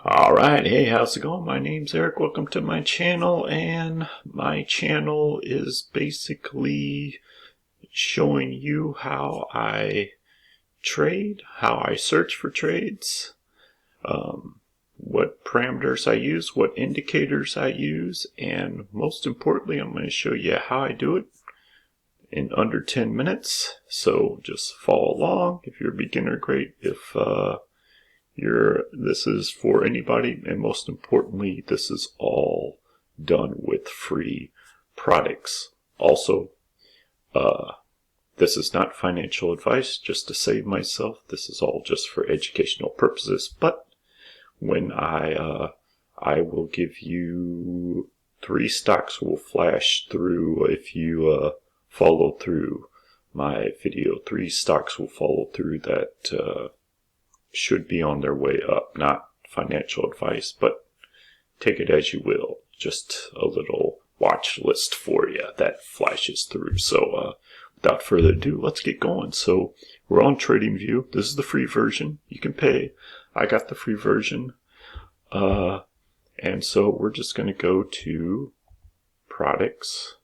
Alright, hey, how's it going? My name's Eric. Welcome to my channel, and my channel is basically showing you how I trade, how I search for trades, what parameters I use, what indicators I use, and most importantly, I'm going to show you how I do it in under 10 minutes. So just follow along. If you're a beginner, great. If this is for anybody, and most importantly, this is all done with free products. Also, this is not financial advice, just to save myself. This is all just for educational purposes. But when I will give you 3 stocks will flash through if you follow through my video. 3 stocks will follow through that should be on their way up. Not financial advice, but take it as you will. Just a little watch list for you that flashes through. So without further ado, let's get going. So we're on TradingView. This is the free version. You can pay. I got the free version. And so we're just going to go to products.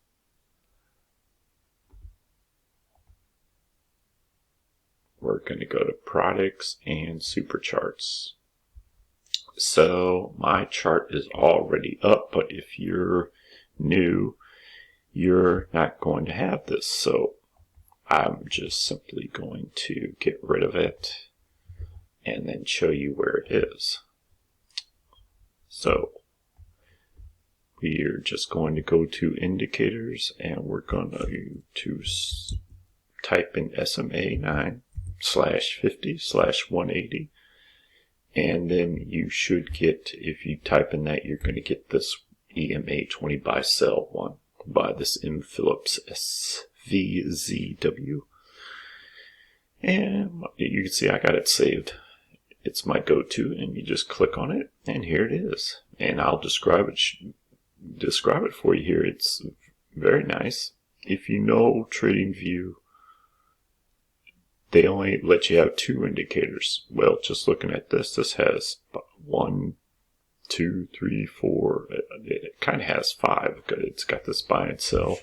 We're going to go to products and supercharts. So my chart is already up, but if you're new, you're not going to have this. So I'm just simply going to get rid of it and then show you where it is. So we're just going to go to indicators, and we're going to type in SMA 9/50/180, and then you should get, if you type in that, you're going to get this EMA 20 buy sell one by this M. Phillips SVZW, and you can see I got it saved. It's my go-to, and you just click on it, and here it is. And I'll describe it for you here. It's very nice. If you know TradingView, they only let you have 2 indicators. Well, just looking at this has 1, 2, 3, 4. It kind of has 5. It's got this buy and sell.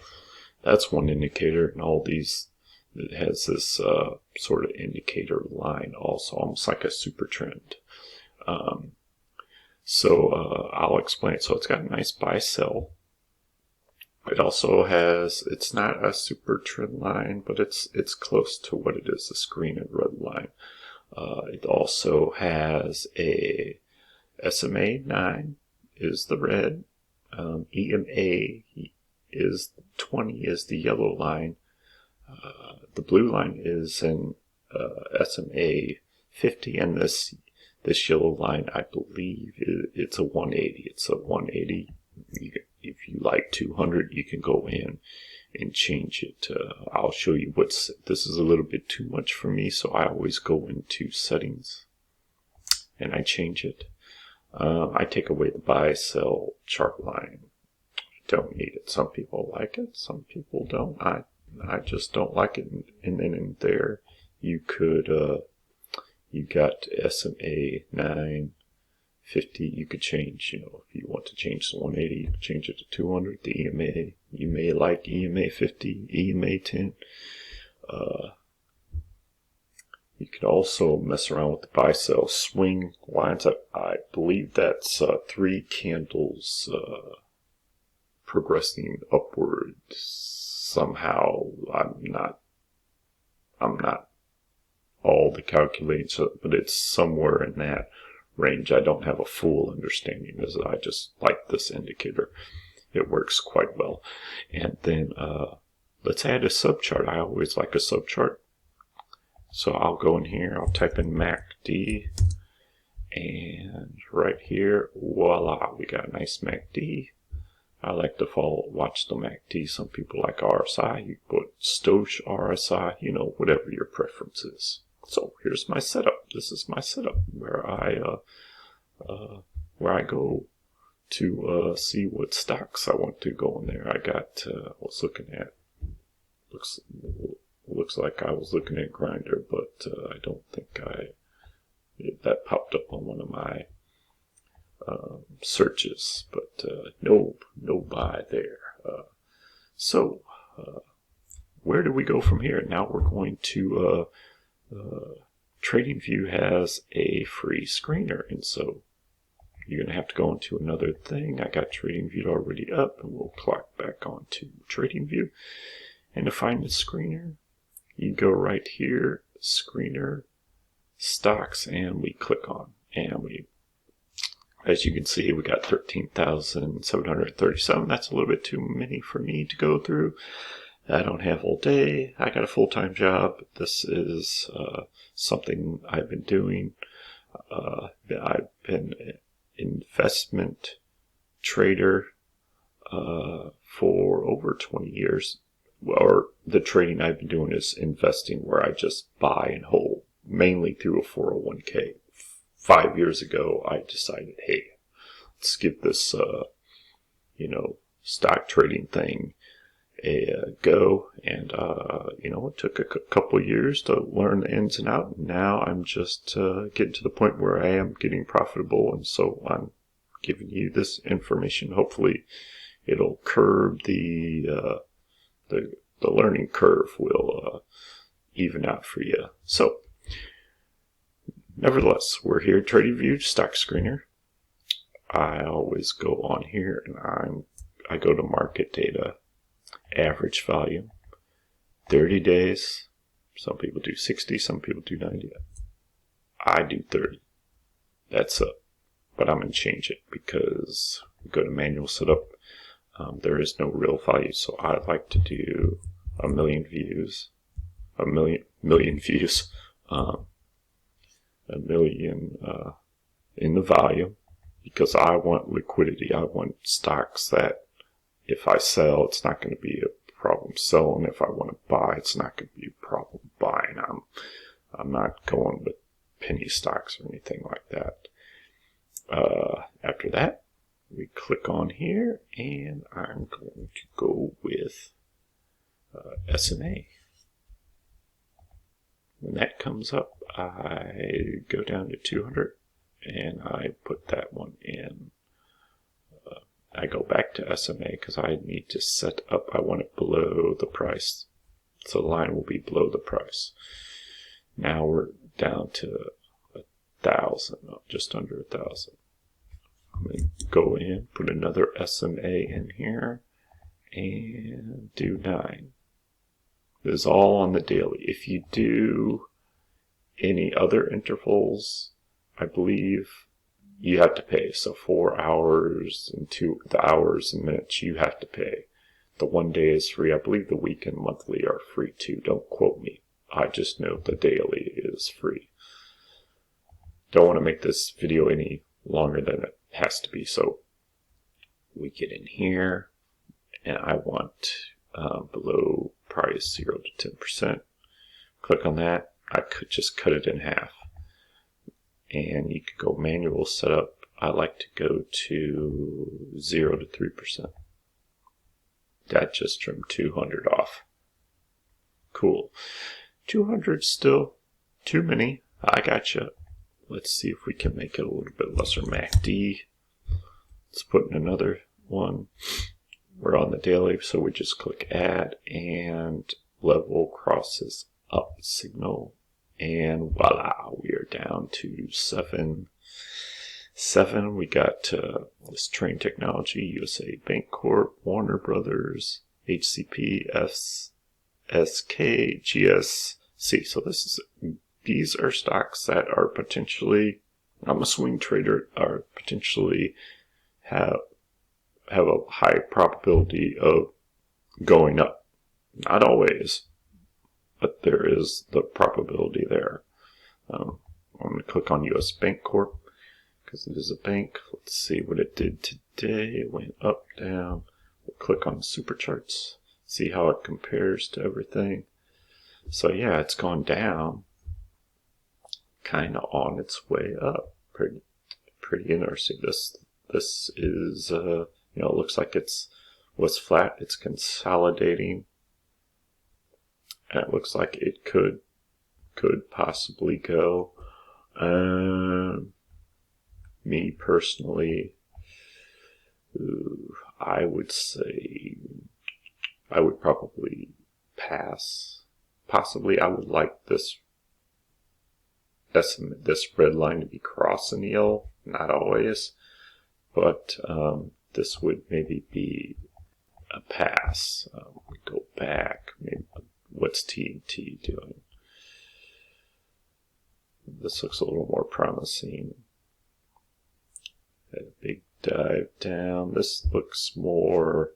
That's 1 indicator, and all these, it has this sort of indicator line also, almost like a super trend. I'll explain. So it's got a nice buy sell. It also has, it's not a super trend line, but it's close to what it is, this green and red line. It also has a SMA 9 is the red. EMA is 20 is the yellow line. The blue line is an SMA 50, and this yellow line, I believe, it's a 180. It's a 180. If you like 200, you can go in and change it. I'll show you this is a little bit too much for me, so I always go into settings and I change it. I take away the buy sell chart line. I don't need it. Some people like it, some people don't. I just don't like it. And then in there, you could you got SMA 9/50. You could change, if you want to change the 180, you can change it to 200. The EMA, you may like EMA 50, EMA 10. You could also mess around with the buy sell swing lines. I believe that's 3 candles progressing upward somehow. I'm not all the calculations, but it's somewhere in that range. I don't have a full understanding, as I just like this indicator. It works quite well. And then let's add a subchart. I always like a subchart. So I'll go in here, I'll type in MACD, and right here, voila, we got a nice MACD. I like to watch the MACD. Some people like RSI. You put Stoch RSI, whatever your preference is. So here's my setup. This is my setup where I go to see what stocks I want to go in there. I was looking at, looks like I was looking at Grinder, but I don't think that popped up on one of my searches, but no buy there. So where do we go from here? Now we're going to TradingView has a free screener, and so you're going to have to go into another thing. I got TradingView already up, and we'll clock back onto TradingView. And to find the screener, you go right here, screener, stocks, and we click on. And we, as you can see, we got 13,737. That's a little bit too many for me to go through. I don't have all day. I got a full-time job. This is something I've been doing. I've been an investment trader for over 20 years. Or the trading I've been doing is investing, where I just buy and hold, mainly through a 401k. 5 years ago, I decided, hey, let's give this, stock trading thing a go. And, it took a couple of years to learn the ins and outs. Now I'm just getting to the point where I am getting profitable. And so I'm giving you this information. Hopefully it'll curb the learning curve will even out for you. So, nevertheless, we're here at TradingView Stock Screener. I always go on here and I go to market data, average volume, 30 days. Some people do 60, some people do 90. I do 30. That's up. But I'm going to change it because we go to manual setup. There is no real value, so I like to do a million views, a million views, a million in the volume, because I want liquidity. I want stocks that if I sell, it's not going to be a problem selling. If I want to buy, it's not going to be a problem buying. I'm not going with penny stocks or anything like that. After that, we click on here, and I'm going to go with SMA. When that comes up, I go down to 200, and I put that one in. I go back to SMA because I need to set up, I want it below the price. So the line will be below the price. Now we're down to 1,000, just under 1,000. I'm going to go in, put another SMA in here, and do 9. This is all on the daily. If you do any other intervals, I believe you have to pay. So 4 hours and the hours and minutes, you have to pay. The 1 day is free. I believe the week and monthly are free too. Don't quote me. I just know the daily is free. Don't want to make this video any longer than it has to be. So we get in here, and I want below price 0 to 10%. Click on that. I could just cut it in half. And you could go manual setup. I like to go to 0 to 3%. That just trimmed 200 off. Cool. 200 still too many. I gotcha. Let's see if we can make it a little bit lesser. MACD. Let's put in another one. We're on the daily, so we just click add, and level crosses up signal, and voila, we are down to 7. We got this Train Technology, USA Bank Corp, Warner Brothers, HCP, SK, GSC. So these are stocks that are potentially, I'm a swing trader, are potentially have a high probability of going up. Not always, but there is the probability there. I'm going to click on US Bank Corp because it is a bank. Let's see what it did today. It went up, down. We'll click on super charts, see how it compares to everything. So yeah, it's gone down, kind of on its way up. Pretty interesting. This is it looks like it was flat. It's consolidating, and it looks like it could possibly go. Me personally, I would say I would probably pass. Possibly I would like this red line to be crossing the L, not always, but this would maybe be a pass. Go back. Maybe, what's T&T doing? This looks a little more promising. Had a big dive down. This looks more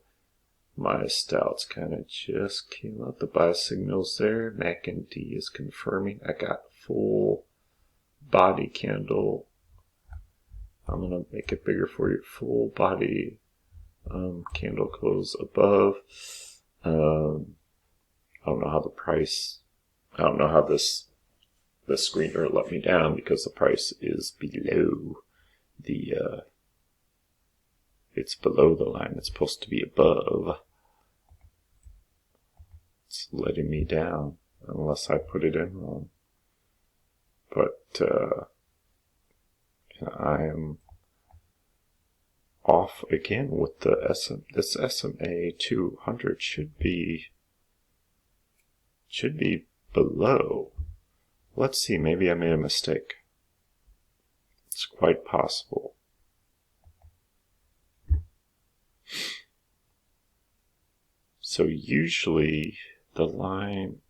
my style. It's kind of just came out. The buy signals there. MACD is confirming. I got full body candle. I'm going to make it bigger for you. Full body candle close above. I don't know how the price, I don't know how the screener let me down because the price is below the, it's below the line. It's supposed to be above. It's letting me down unless I put it in wrong. But I am off again with the this SMA 200 should be below. Let's see, maybe I made a mistake. It's quite possible. So usually the line,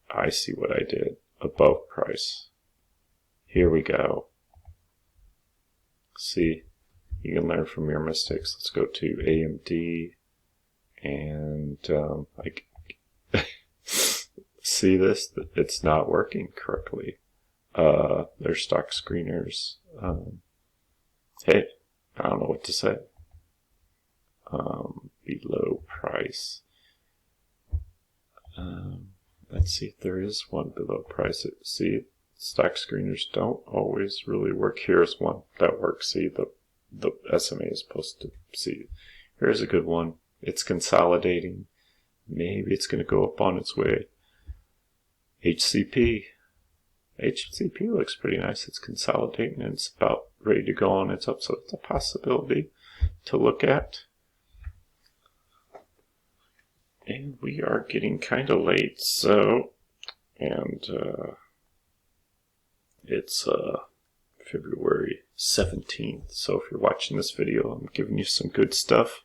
I see what I did, above price. Here we go. See, you can learn from your mistakes. Let's go to AMD and see this? It's not working correctly. Their stock screeners. Hey, I don't know what to say. Below price. Let's see if there is one below price. See, stock screeners don't always really work. Here's one that works. See, the SMA is supposed to see. Here's a good one. It's consolidating. Maybe it's going to go up on its way. HCP looks pretty nice. It's consolidating and it's about ready to go on its up. So it's a possibility to look at. And we are getting kind of late, so, and it's February 17th. So if you're watching this video, I'm giving you some good stuff.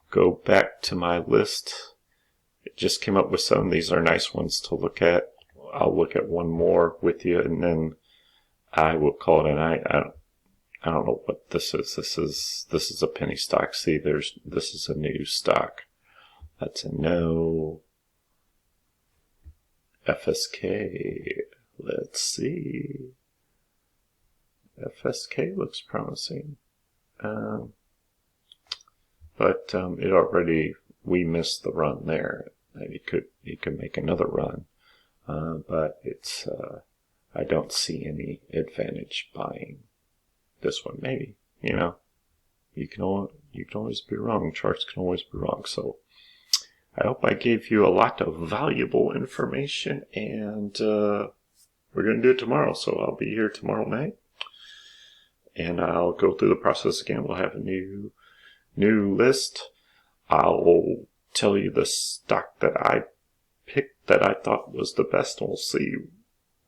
Go back to my list. It just came up with some. These are nice ones to look at. I'll look at one more with you, and then I will call it a night. I don't know what this is. This is a penny stock. See, this is a new stock. That's a no. FSK. Let's see. FSK looks promising. But it already, we missed the run there. He could make another run. But it's, I don't see any advantage buying this one. Maybe, you know, you can always be wrong. Charts can always be wrong. So I hope I gave you a lot of valuable information, and we're going to do it tomorrow. So I'll be here tomorrow night, and I'll go through the process again. We'll have a new list. I'll tell you the stock that I picked that I thought was the best, and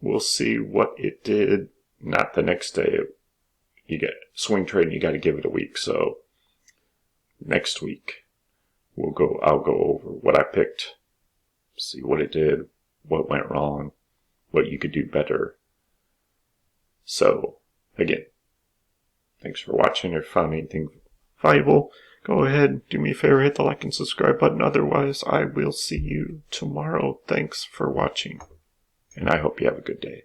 we'll see what it did. Not the next day. You get swing trading, you got to give it a week. So next week I'll go over what I picked, see what it did, what went wrong, what you could do better. So again, thanks for watching. If you found anything valuable, go ahead, do me a favor, hit the like and subscribe button. Otherwise, I will see you tomorrow. Thanks for watching, and I hope you have a good day.